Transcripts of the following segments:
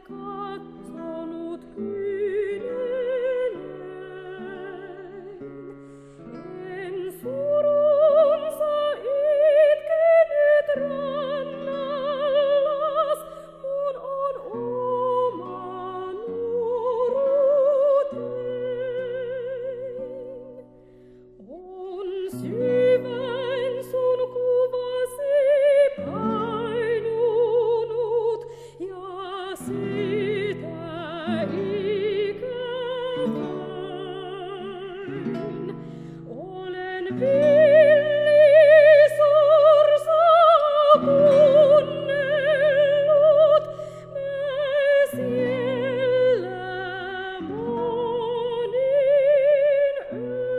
katsonut kyynelein. En surunsa itkenyt rannallas, mun on oma nuoruutein. On syväin sun kuvasi painunut ja sitä ikävain. Olen villisorsa kuunnellut mä siellä monin öin.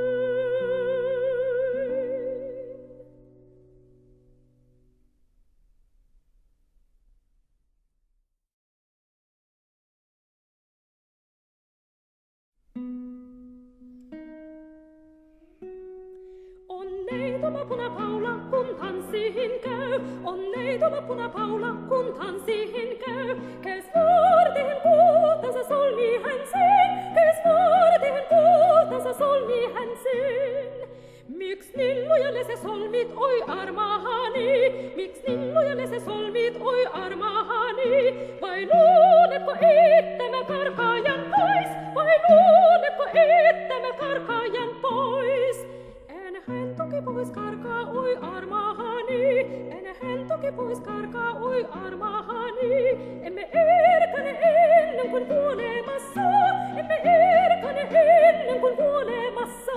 On neitona punapaula, kun tanssiin käy. On neitona punapaula, kun tanssiin käy. Käy svartehen kultansa solmi hän sen. Käy svartehen kultansa solmi hän sen. Miks niin lujalle se solmit, oi armahani? Miks niin lujalle se solmit, oi armahani? Vai luuletko, että mä karkaajan pois? Vai luuletko, että mä karkaajan pois? Hän toki pois karkaa, oi armahani. Hän toki pois karkaa, oi armahani. Emme erkane ennen kuin kuolemassa. Emme erkane ennen kuin kuolemassa.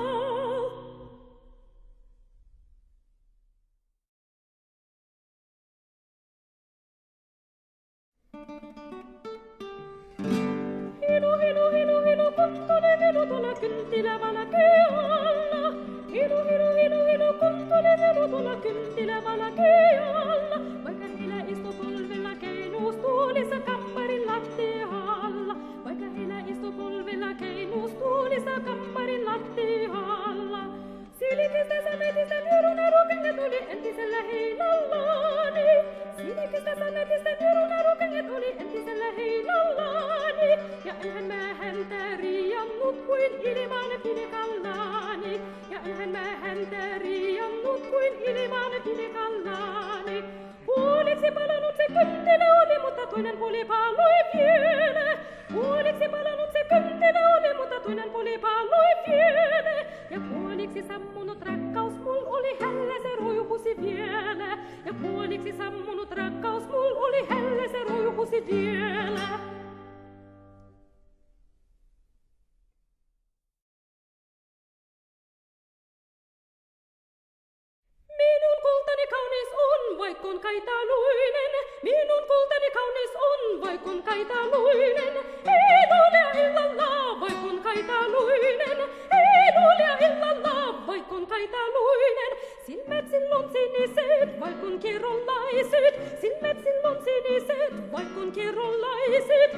Hinu, hinu, hinu, hinu, kuntone velu tuolla kynttilä valkee alla. Hinu, hinu, hinu, hinu, kuntone velu tuolla kynttilä valkee alla. Vaikka heillä istu polvella keinustuolissa kammarin lattialla. Vaikka heillä istu polvella keinustuolissa kammarin lattialla. Silikistä sametista myruna rukenget oli entisellä heinallani. Silikistä sametista myruna rukenget oli entisellä heinallani. Ja enhän mä häntä riiannut kuin ilman pinikallani. Ja enhän mä häntä riiannut kuin ilman pinikallani. Puoliksi palannut se kynttilä oli, mutta toinen puoli paloi vielä. Puoliksi palannut se kynttilä oli, mutta toinen puoli paloi vielä. Ja puoliksi sammunut rakkaus mul oli hällä, se roihusi vielä. Ja puoliksi sammunut rakkaus mul oli hällä, se roihusi vielä. Minun kultani kaunis on, vaikkon kaitaluinen. Minun kultani kaunis on, vaikkon kaitaluinen. Ei luulea illalla, vaikkon kaitaluinen. Ei luulea illalla, vaikkon kaitaluinen. Silmät silloin siniset, vaikkon kierrolaiset. Silmät silloin siniset, vaikkon kierrolaiset.